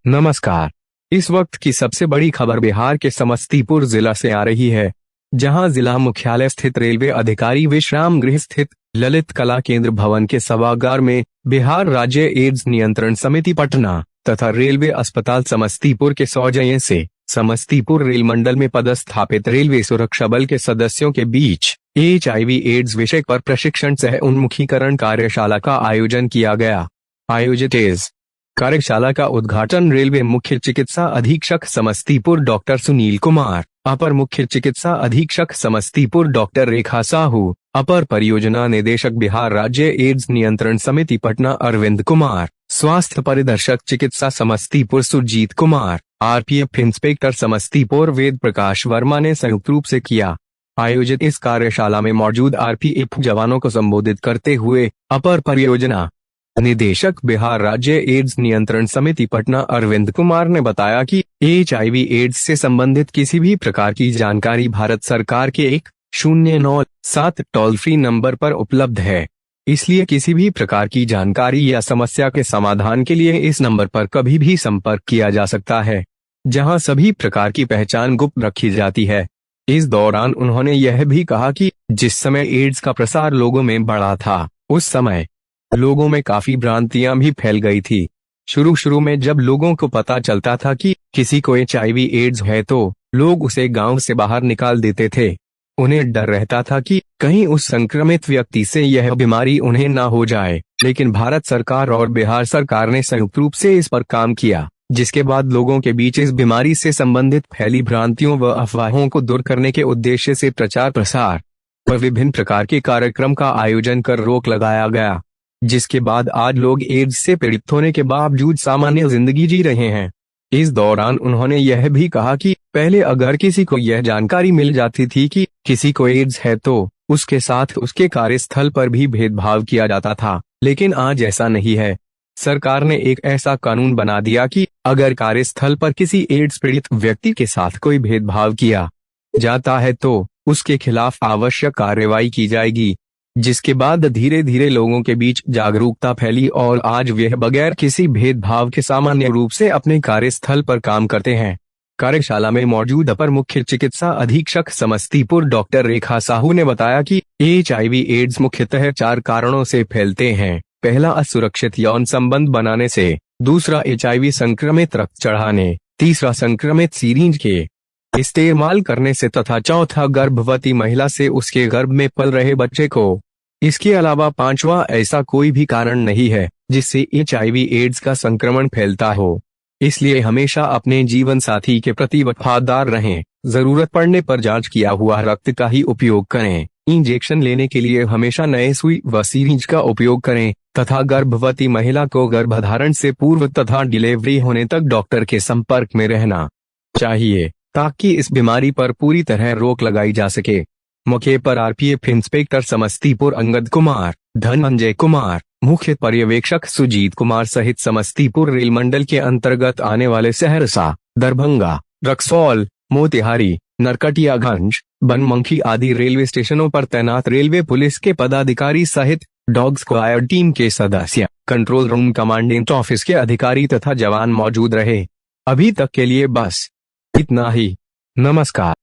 नमस्कार। इस वक्त की सबसे बड़ी खबर बिहार के समस्तीपुर जिला से आ रही है, जहां जिला मुख्यालय स्थित रेलवे अधिकारी विश्राम गृह स्थित ललित कला केंद्र भवन के सभागार में बिहार राज्य एड्स नियंत्रण समिति पटना तथा रेलवे अस्पताल समस्तीपुर के सौजन्य से समस्तीपुर रेल मंडल में पदस्थापित रेलवे सुरक्षा बल के सदस्यों के बीच HIV एड्स विषय पर प्रशिक्षण सह उन्मुखीकरण कार्यशाला का आयोजन किया गया। आयोजित एड्स कार्यशाला का उद्घाटन रेलवे मुख्य चिकित्सा अधीक्षक समस्तीपुर डॉक्टर सुनील कुमार, अपर मुख्य चिकित्सा अधीक्षक समस्तीपुर डॉक्टर रेखा साहू, अपर परियोजना निदेशक बिहार राज्य एड्स नियंत्रण समिति पटना अरविंद कुमार, स्वास्थ्य परिदर्शक चिकित्सा समस्तीपुर सुरजीत कुमार, RPF इंस्पेक्टर समस्तीपुर वेद प्रकाश वर्मा ने संयुक्त रूप से किया। आयोजित इस कार्यशाला में मौजूद RPF जवानों को संबोधित करते हुए अपर परियोजना निदेशक बिहार राज्य एड्स नियंत्रण समिति पटना अरविंद कुमार ने बताया कि HIV एड्स से संबंधित किसी भी प्रकार की जानकारी भारत सरकार के 1097 टोल फ्री नंबर पर उपलब्ध है। इसलिए किसी भी प्रकार की जानकारी या समस्या के समाधान के लिए इस नंबर पर कभी भी संपर्क किया जा सकता है, जहां सभी प्रकार की पहचान गुप्त रखी जाती है। इस दौरान उन्होंने यह भी कहा कि जिस समय एड्स का प्रसार लोगों में बढ़ा था, उस समय लोगों में काफी भ्रांतियां भी फैल गई थी। शुरू में जब लोगों को पता चलता था कि किसी को HIV एड्स है तो लोग उसे गांव से बाहर निकाल देते थे। उन्हें डर रहता था कि कहीं उस संक्रमित व्यक्ति से यह बीमारी उन्हें ना हो जाए। लेकिन भारत सरकार और बिहार सरकार ने संयुक्त रूप से इस पर काम किया, जिसके बाद लोगों के बीच इस बीमारी से संबंधित फैली भ्रांतियों व अफवाहों को दूर करने के उद्देश्य से प्रचार प्रसार व विभिन्न प्रकार के कार्यक्रम का आयोजन कर रोक लगाया गया, जिसके बाद आज लोग एड्स से पीड़ित होने के बावजूद सामान्य जिंदगी जी रहे हैं। इस दौरान उन्होंने यह भी कहा कि पहले अगर किसी को यह जानकारी मिल जाती थी कि किसी को एड्स है तो उसके साथ उसके कार्यस्थल पर भी भेदभाव किया जाता था, लेकिन आज ऐसा नहीं है। सरकार ने एक ऐसा कानून बना दिया कि अगर कार्यस्थल पर किसी एड्स पीड़ित व्यक्ति के साथ कोई भेदभाव किया जाता है तो उसके खिलाफ आवश्यक कार्रवाई की जाएगी, जिसके बाद धीरे धीरे लोगों के बीच जागरूकता फैली और आज वह बगैर किसी भेदभाव के सामान्य रूप से अपने कार्यस्थल पर काम करते हैं। कार्यशाला में मौजूद अपर मुख्य चिकित्सा अधीक्षक समस्तीपुर डॉक्टर रेखा साहू ने बताया कि HIV एड्स मुख्यतः 4 कारणों से फैलते हैं। पहला, असुरक्षित यौन संबंध बनाने से, दूसरा HIV संक्रमित रक्त चढ़ाने, तीसरा संक्रमित सीरिंज के इस्तेमाल करने से तथा चौथा गर्भवती महिला से उसके गर्भ में पल रहे बच्चे को। इसके अलावा पांचवा, ऐसा कोई भी कारण नहीं है जिससे HIV एड्स का संक्रमण फैलता हो। इसलिए हमेशा अपने जीवन साथी के प्रति वफादार रहें। जरूरत पड़ने पर जांच किया हुआ रक्त का ही उपयोग करें। इंजेक्शन लेने के लिए हमेशा नए सुई व सीरिंज का उपयोग करें तथा गर्भवती महिला को गर्भधारण से पूर्व तथा डिलीवरी होने तक डॉक्टर के संपर्क में रहना चाहिए, ताकि इस बीमारी पर पूरी तरह रोक लगाई जा सके। मौके पर RPF इंस्पेक्टर समस्तीपुर अंगद कुमार, धनंजय कुमार, मुख्य पर्यवेक्षक सुजीत कुमार सहित समस्तीपुर रेल मंडल के अंतर्गत आने वाले सहरसा, दरभंगा, रक्सौल, मोतिहारी, नरकटियागंज, बनमनखी आदि रेलवे स्टेशनों पर तैनात रेलवे पुलिस के पदाधिकारी सहित डॉग स्क्वाड टीम के सदस्य, कंट्रोल रूम कमांडेंट ऑफिस के अधिकारी तथा जवान मौजूद रहे। अभी तक के लिए बस इतना ही। नमस्कार।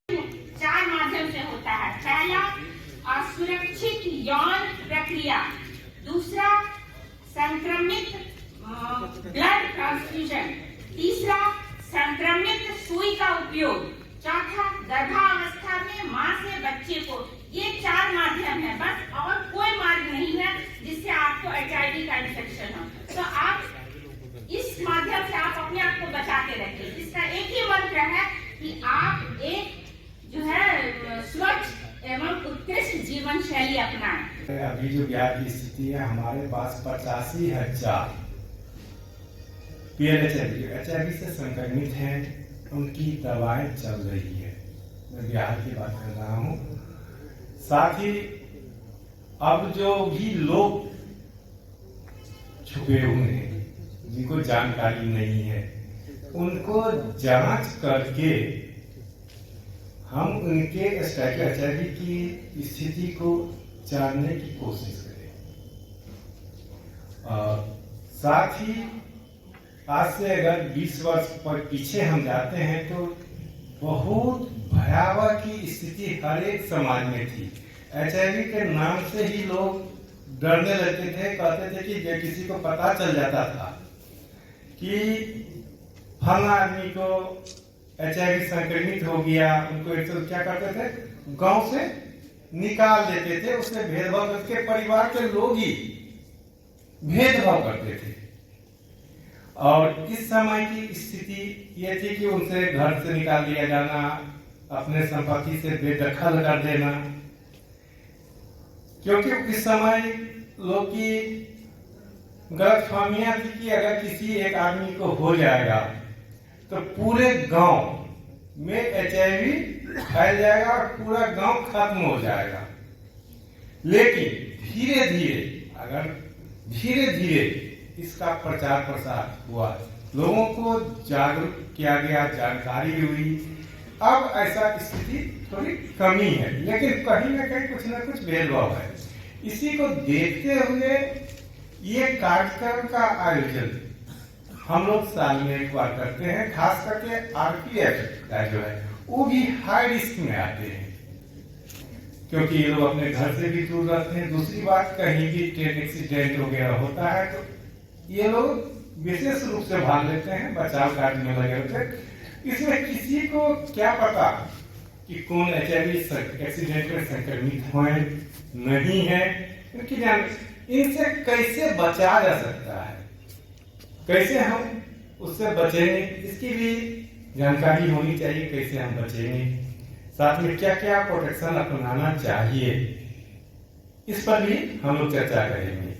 4 माध्यम से होता है। पहला, असुरक्षित यौन प्रक्रिया, दूसरा संक्रमित ब्लड ट्रांसफ्यूजन, तीसरा संक्रमित सुई का उपयोग, चौथा गर्भावस्था में मां से बच्चे को। ये 4 माध्यम है बस, और कोई मार्ग नहीं है जिससे आपको HIV का इन्फेक्शन हो। तो आप इस माध्यम से आप अपने आप को बचा के रखें। इसका एक ही मंत्र है कि आप एक जो है स्वच्छ एवं उत्कृष्ट जीवन शैली अपनाएं। अभी जो बिहार की स्थिति है, हमारे पास 85,000 HIV से संक्रमित हैं, उनकी दवाएं चल रही है। मैं बिहार की बात कर रहा हूँ। साथ ही अब जो भी लोग छुपे हुए हैं, जिनको जानकारी नहीं है, उनको जांच करके हम उनके एचआईवी की स्थिति को जानने की कोशिश करें। और साथ ही आज से अगर 20 वर्ष पर पीछे हम जाते हैं तो बहुत भयावह की स्थिति हर एक समाज में थी। एचआईवी के नाम से ही लोग डरने लगते थे, कहते थे कि जब किसी को पता चल जाता था कि फला आदमी को एचआईवी संक्रमित हो गया, उनको एक तो क्या करते थे, गांव से निकाल देते थे, उससे भेदभाव करके परिवार के लोग ही भेदभाव करते थे। और इस समय की स्थिति ये थी कि उनसे घर से निकाल दिया जाना, अपने संपत्ति से बेदखल कर देना, क्योंकि इस समय लोग की गलतफहमियां थी कि अगर किसी एक आदमी को हो जाएगा तो पूरे गांव में एचआईवी फैल जाएगा और पूरा गांव खत्म हो जाएगा। लेकिन धीरे धीरे इसका प्रचार प्रसार हुआ, लोगों को जागरूक किया गया, जानकारी हुई। अब ऐसा स्थिति थोड़ी कमी है, लेकिन कहीं ना कहीं कुछ ना कुछ भेदभाव है। इसी को देखते हुए ये कार्यक्रम का आयोजन हम लोग साल में एक बार करते हैं। खास करके आरपीएफ का जो है वो भी हाई रिस्क में आते हैं, क्योंकि ये लोग अपने घर से भी दूर रहते हैं। दूसरी बात, कहीं भी ट्रेन एक्सीडेंट वगैरह होता है तो ये लोग विशेष रूप से भाग लेते हैं, बचाव कार्य में लगे होते हैं। इसमें किसी को क्या पता कि कौन एचआईवी एक्सीडेंट में संक्रमित हुए नहीं है, क्योंकि इनसे कैसे बचा जा सकता है, कैसे हम उससे बचेंगे, इसकी भी जानकारी होनी चाहिए। कैसे हम बचेंगे, साथ में क्या क्या प्रोटेक्शन अपनाना चाहिए, इस पर भी हम लोग चर्चा करेंगे।